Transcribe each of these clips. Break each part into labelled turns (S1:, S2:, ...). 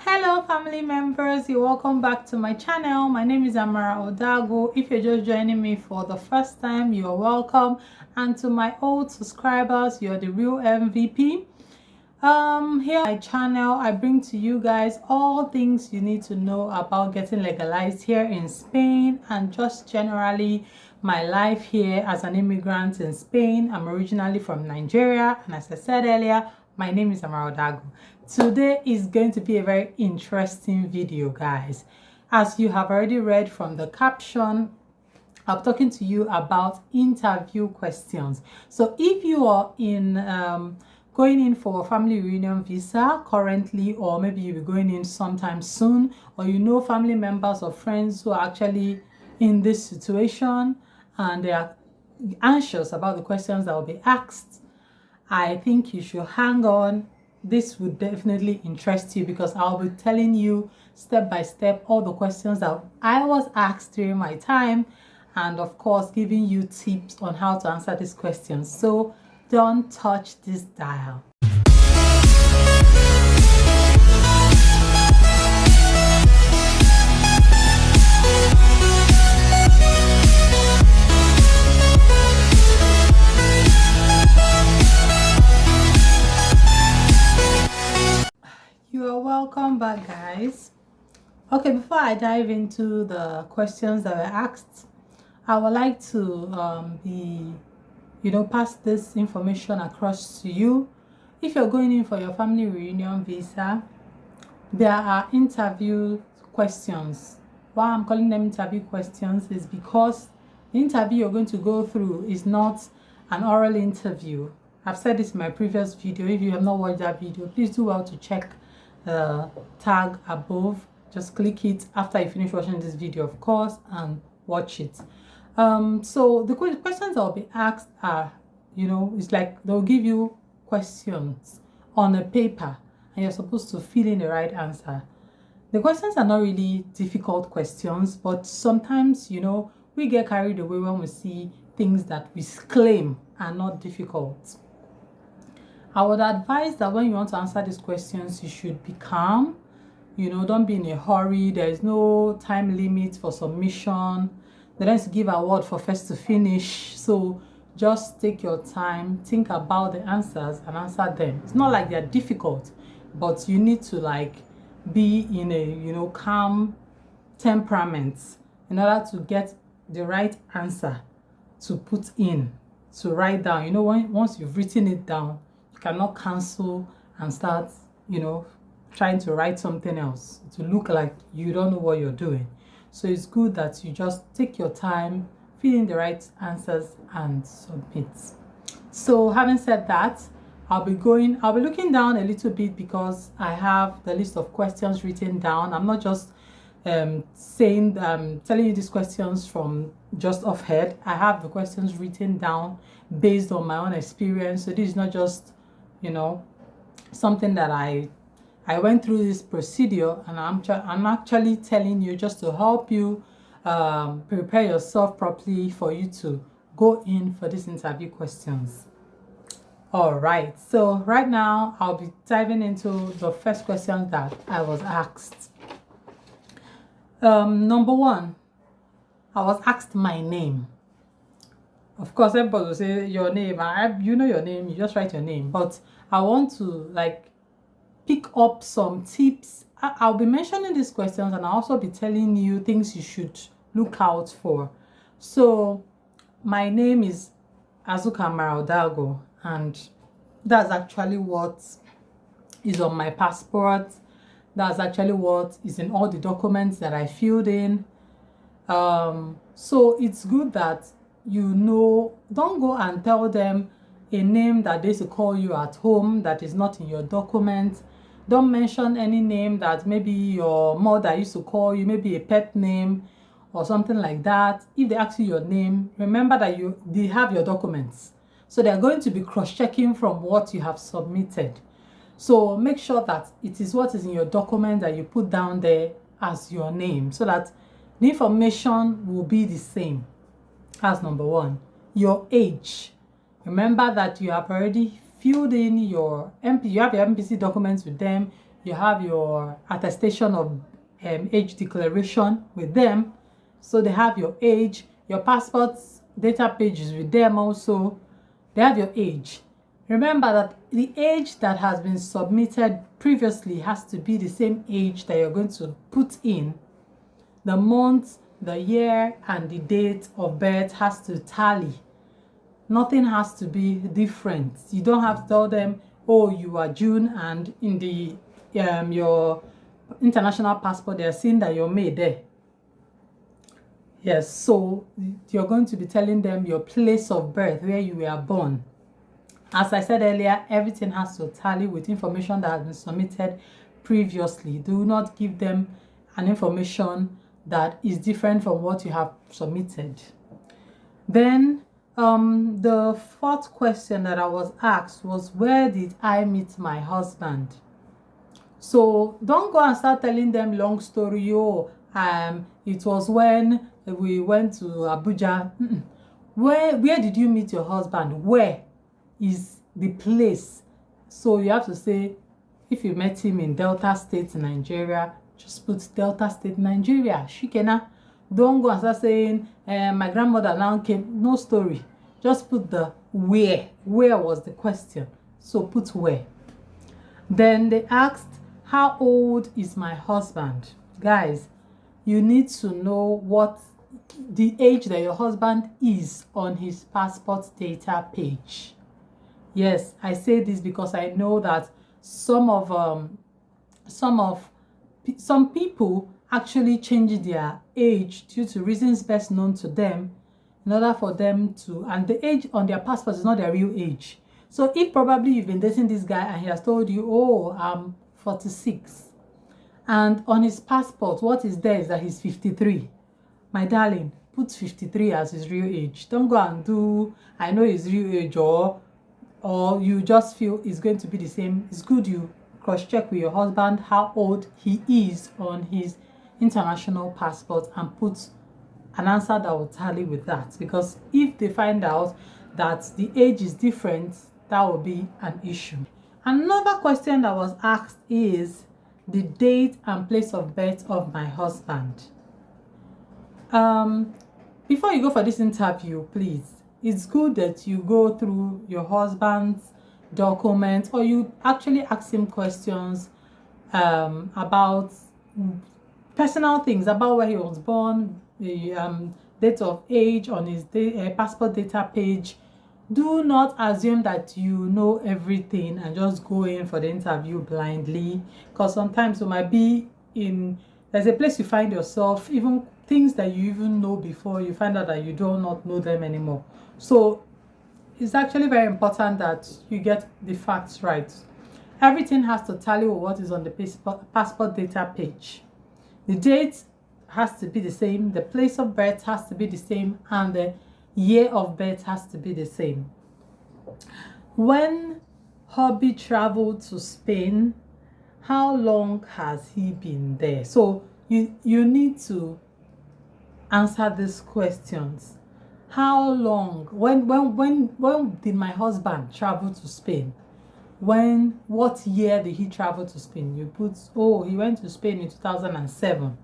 S1: Hello family members, you're welcome back to my channel. My name is Amara Odago. If you're just joining me for the first time, you're welcome, and to my old subscribers, you're the real MVP. Here on my channel, I bring to you guys all things you need to know about getting legalized here in Spain and just generally my life here as an immigrant in Spain. I'm originally from Nigeria, and as I said earlier, my name is Amara Odago. Today is going to be a very interesting video, guys. As you have already read from the caption, I'm talking to you about interview questions. So if you are in going in for a family reunion visa currently, or maybe you'll be going in sometime soon, or you know family members or friends who are actually in this situation and they are anxious about the questions that will be asked, I think you should hang on. This would definitely interest you because I'll be telling you step by step all the questions that I was asked during my time, and of course giving you tips on how to answer these questions. So don't touch this dial. You are welcome back, guys. Okay, before I dive into the questions that were asked, I would like to pass this information across to you. If you're going in for your family reunion visa, there are interview questions. Why I'm calling them interview questions is because the interview you're going to go through is not an oral interview. I've said this in my previous video. If you have not watched that video, please do well to check the tag above. Just click it after you finish watching this video, of course, and watch it. So the questions that will be asked are, it's like they'll give you questions on a paper and you're supposed to fill in the right answer. The questions are not really difficult questions, but sometimes, we get carried away when we see things that we claim are not difficult. I would advise that when you want to answer these questions, you should be calm. Don't be in a hurry. There is no time limit for submission. They don't give award for first to finish. So just take your time, think about the answers and answer them. It's not like they're difficult, but you need to be in a calm temperament in order to get the right answer to put in, to write down. Once you've written it down, you cannot cancel and start, trying to write something else to look like you don't know what you're doing. So it's good that you just take your time, fill in the right answers and submit. So having said that, I'll be looking down a little bit because I have the list of questions written down. I'm not just telling you these questions from just off head. I have the questions written down based on my own experience. So this is not just, something that I went through this procedure, and I'm actually telling you just to help you prepare yourself properly for you to go in for these interview questions. All right, so right now I'll be diving into the first question that I was asked. Number one, I was asked my name. Of course, everybody will say your name. You know your name, you just write your name. But I want to pick up some tips. I'll be mentioning these questions and I'll also be telling you things you should look out for. So my name is Azuka Maraudago, and that's actually what is on my passport. That's actually what is in all the documents that I filled in. So it's good that don't go and tell them a name that they should call you at home that is not in your document. Don't mention any name that maybe your mother used to call you, maybe a pet name or something like that. If they ask you your name, remember that they have your documents. So they're going to be cross-checking from what you have submitted. So make sure that it is what is in your document that you put down there as your name, so that the information will be the same. That's number one. Your age. Remember that you have already filled in your you have your MPC documents with them. you have your attestation of age declaration with them. So they have your age, your passport data pages with them also. They have your age. Remember that the age that has been submitted previously has to be the same age that you're going to put in. The month, the year, and the date of birth has to tally. Nothing has to be different. You don't have to tell them, oh, you are June, and in the your international passport they're seeing that you're May there. Yes, so you're going to be telling them your place of birth, where you were born. As I said earlier, everything has to tally with information that has been submitted previously. Do not give them an information that is different from what you have submitted. Then the fourth question that I was asked was, where did I meet my husband? So don't go and start telling them long story. Oh, it was when we went to Abuja. Where did you meet your husband? Where is the place? So you have to say, if you met him in Delta State, Nigeria, just put Delta State, Nigeria. Shikena. Don't go and start saying, my grandmother now came. No story. Just put the where. Where was the question? So put where. Then they asked, how old is my husband? Guys, you need to know what the age that your husband is on his passport data page. Yes, I say this because I know that some people actually change their age due to reasons best known to them, in order for them to, and the age on their passport is not their real age. So if probably you've been dating this guy and he has told you, oh, I'm 46, and on his passport what is there is that he's 53, my darling, put 53 as his real age. Don't go and do, I know his real age, or you just feel it's going to be the same. It's good you cross-check with your husband how old he is on his international passport and put an answer that will tally with that, because if they find out that the age is different, that will be an issue. Another question that was asked is the date and place of birth of my husband. Before you go for this interview, please, it's good that you go through your husband's documents, or you actually ask him questions about personal things, about where he was born, the date of age on his passport data page. Do not assume that you know everything and just go in for the interview blindly, because sometimes you might be in, there's a place you find yourself, even things that you even know before, you find out that you do not know them anymore. So it's actually very important that you get the facts right. Everything has to tally with what is on the passport data page. The date has to be the same, the place of birth has to be the same, and the year of birth has to be the same. When hubby traveled to Spain, how long has he been there? So you need to answer these questions. How long? When did my husband travel to Spain? What year did he travel to Spain? You put, oh, he went to Spain in 2007.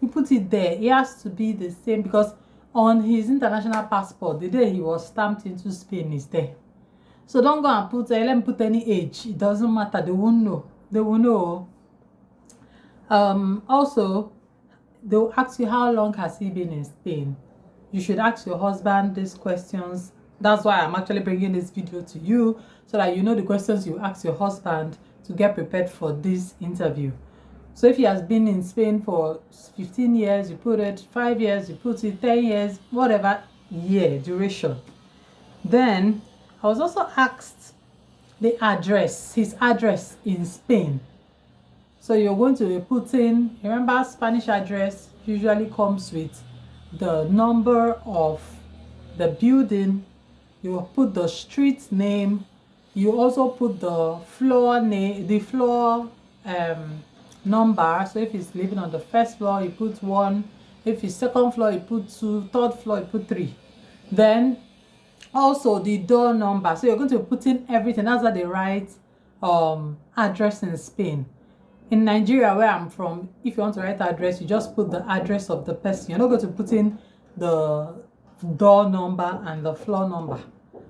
S1: You put it there. It has to be the same, because on his international passport, the day he was stamped into Spain is there. So don't go and put, let me put any age. It doesn't matter. They won't know. They will know. Also, they'll ask you, how long has he been in Spain? You should ask your husband these questions. That's why I'm actually bringing this video to you, so that you know the questions you ask your husband to get prepared for this interview. So if he has been in Spain for 15 years, you put it, 5 years, you put it, 10 years, whatever year, duration. Then I was also asked the address, his address in Spain. So you're going to put in, remember, Spanish address usually comes with the number of the building. You put the street name. You also put the floor name, the floor number. So if he's living on the first floor, you put 1. If it's second floor, you put 2. Third floor, you put 3. Then also the door number. So you're going to put in everything. That's how they write address in Spain. In Nigeria, where I'm from, if you want to write address, you just put the address of the person. You're not going to put in the door number and the floor number.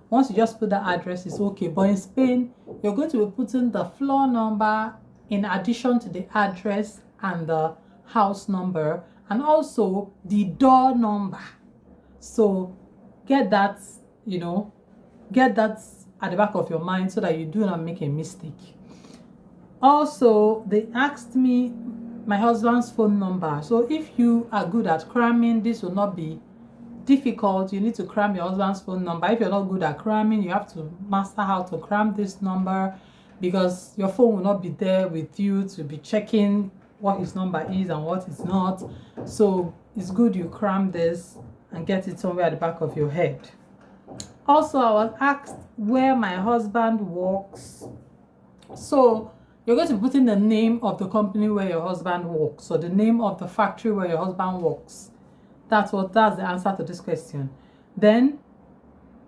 S1: Once you just put the address, it's okay. But in Spain, you're going to be putting the floor number in addition to the address and the house number, and also the door number. So get that, get that at the back of your mind so that you do not make a mistake. Also, they asked me my husband's phone number. So if you are good at cramming, this will not be difficult. You need to cram your husband's phone number. If you're not good at cramming, you have to master how to cram this number, because your phone will not be there with you to be checking what his number is and what is not. So it's good you cram this and get it somewhere at the back of your head. Also, I was asked where my husband works. So you're going to put in the name of the company where your husband works, or the name of the factory where your husband works. That's the answer to this question. Then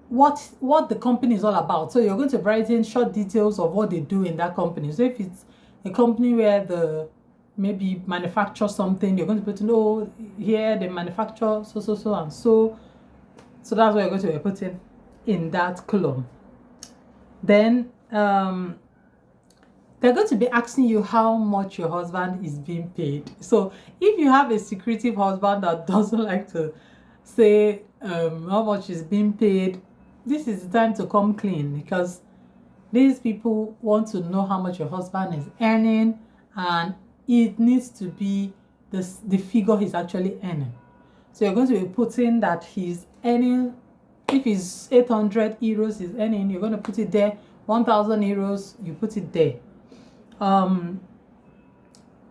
S1: what the company is all about. So you're going to write in short details of what they do in that company. So if it's a company where the maybe manufacture something, you're going to put in, here they manufacture so and so. So that's what you're going to be putting in that column. Then they're going to be asking you how much your husband is being paid. So if you have a secretive husband that doesn't like to say how much is being paid, this is the time to come clean, because these people want to know how much your husband is earning, and it needs to be the figure he's actually earning. So you're going to be putting that he's earning, if it's 800 euros he's earning, you're going to put it there. 1,000 euros, you put it there.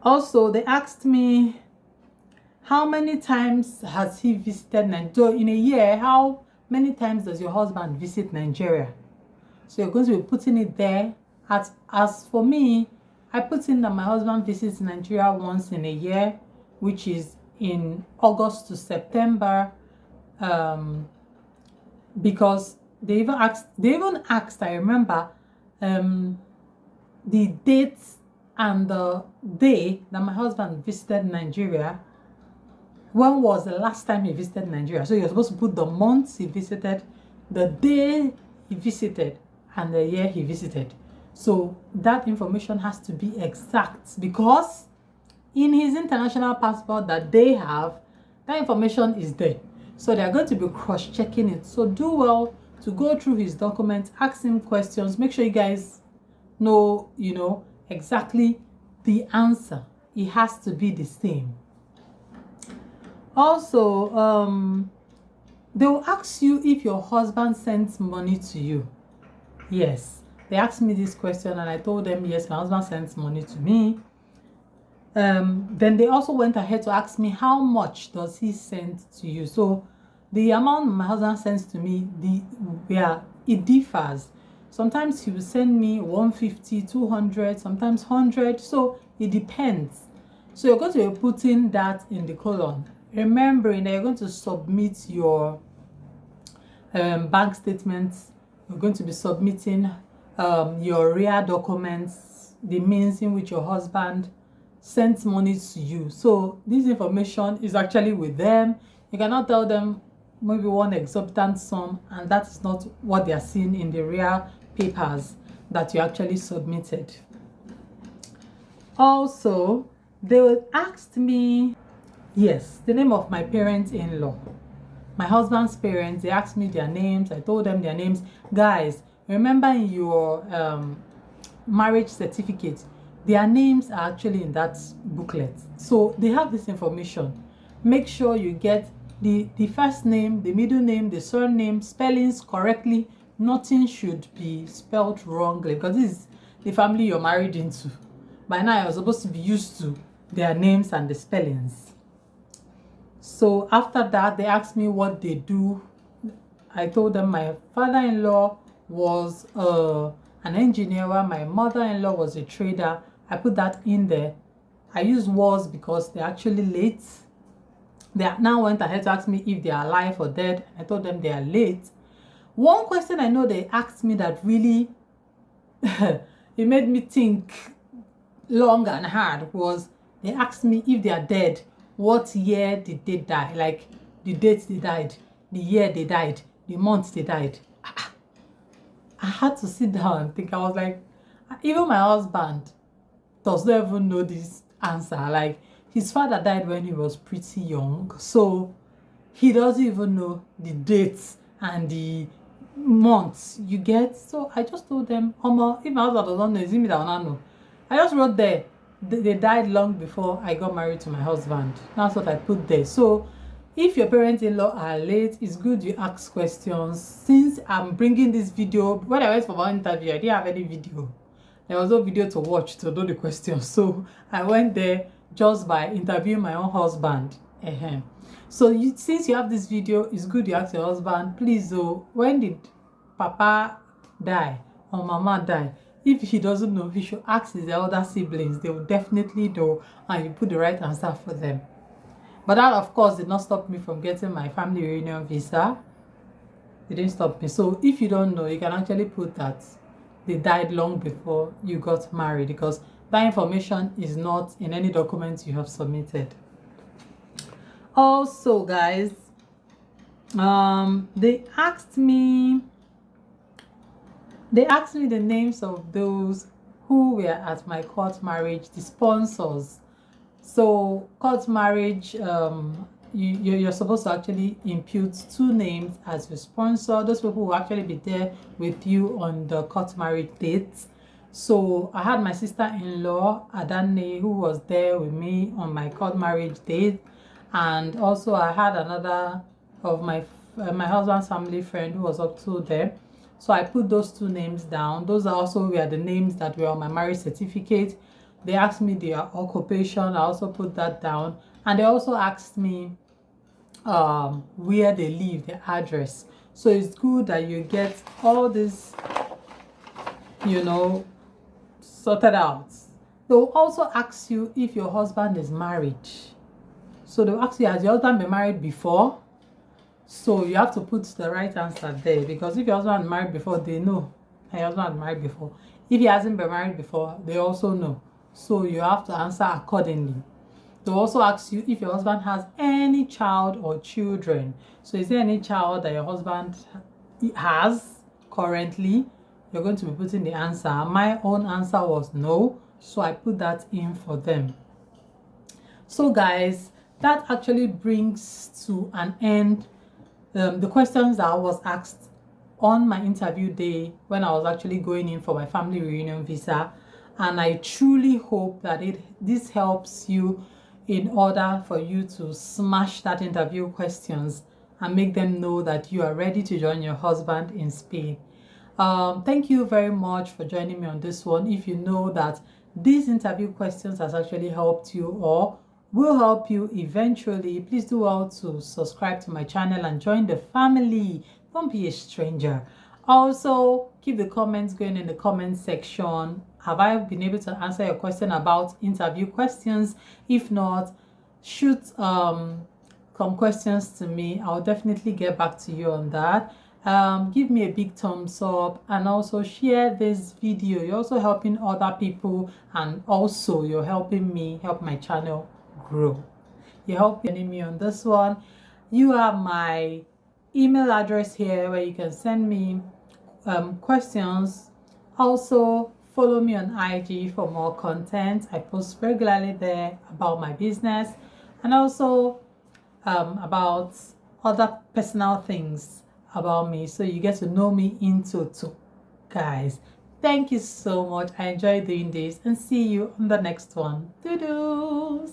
S1: Also, they asked me how many times has he visited Nigeria. So in a year, how many times does your husband visit Nigeria? So you're going to be putting it there. As for me, I put in that my husband visits Nigeria once in a year, which is in August to September, because they even asked, I remember, the date and the day that my husband visited Nigeria. When was the last time he visited Nigeria? So you're supposed to put the months he visited, the day he visited, and the year he visited. So that information has to be exact, because in his international passport that they have, that information is there. So they're going to be cross-checking it. So do well to go through his documents, ask him questions, make sure you guys know, exactly the answer. It has to be the same. Also, they will ask you if your husband sends money to you. Yes, they asked me this question and I told them, yes, my husband sends money to me. Then they also went ahead to ask me, how much does he send to you? So the amount my husband sends to me, it differs. Sometimes he will send me 150, 200, sometimes 100. So it depends. So you're going to be putting that in the column, remembering that you're going to submit your bank statements. You're going to be submitting your RIA documents, the means in which your husband sends money to you. So this information is actually with them. You cannot tell them maybe one exorbitant sum, and that is not what they are seeing in the RIA papers that you actually submitted. Also, they asked me, yes, the name of my parents-in-law, my husband's parents. They asked me their names. I told them their names. Guys, remember in your marriage certificate, their names are actually in that booklet. So they have this information. Make sure you get the first name, the middle name, the surname, spellings correctly. Nothing should be spelled wrongly, because this is the family you're married into. By now, you're supposed to be used to their names and the spellings. So after that, they asked me what they do. I told them my father-in-law was an engineer, while my mother-in-law was a trader. I put that in there. I use was because they're actually late. They now went ahead to ask me if they are alive or dead. I told them they are late. One question I know they asked me that really it made me think long and hard was they asked me if they are dead, what year did they die? Like the date they died, the year they died, the month they died. I had to sit down and think. I was like, even my husband does not even know this answer. Like, his father died when he was pretty young, so he doesn't even know the dates and the months, you get. So I just told them, if my husband doesn't know, it's me that will not know. I just wrote there, they died long before I got married to my husband. That's what I put there. So if your parents-in-law are late, it's good you ask questions. Since I'm bringing this video, when I went for my interview, I didn't have any video. There was no video to watch to do the questions. So I went there just by interviewing my own husband. So since you have this video, it's good you ask your husband, please, when did Papa die or Mama die? If he doesn't know, he should ask his elder siblings. They will definitely know, and you put the right answer for them. But that, of course, did not stop me from getting my family reunion visa. It didn't stop me. So if you don't know, you can actually put that they died long before you got married, because that information is not in any document you have submitted. Also, guys, they asked me the names of those who were at my court marriage, the sponsors. So court marriage, you're supposed to actually impute 2 names as your sponsor. Those people will actually be there with you on the court marriage date. So I had my sister-in-law Adane, who was there with me on my court marriage date, and also I had another of my husband's family friend who was also there. So I put those 2 names down. Those are also were the names that were on my marriage certificate. They asked me their occupation. I also put that down. And they also asked me where they live, their address. So it's good that you get all this, sorted out. They'll also ask you if your husband is married. So they'll ask you, has your husband been married before? So you have to put the right answer there, because if your husband is married before, they know your husband is married before. If he hasn't been married before, they also know. So you have to answer accordingly. They'll also ask you if your husband has any child or children. So is there any child that your husband has currently? You're going to be putting the answer. My own answer was no, so I put that in for them. So guys, that actually brings to an end the questions that I was asked on my interview day when I was actually going in for my family reunion visa. And I truly hope that this helps you in order for you to smash that interview questions and make them know that you are ready to join your husband in Spain. Thank you very much for joining me on this one. If you know that these interview questions has actually helped you or will help you eventually, please do well to subscribe to my channel and join the family. Don't be a stranger. Also, keep the comments going in the comment section. Have I been able to answer your question about interview questions? If not, shoot some questions to me. I'll definitely get back to you on that. Give me a big thumbs up and also share this video. You're also helping other people, and also you're helping me help my channel grow. You're helping me on this one. You have my email address here where you can send me questions. Also follow me on IG for more content. I post regularly there about my business and also about other personal things about me, so you get to know me in total. Guys, thank you so much. I enjoy doing this, and see you on the next one. Toodles.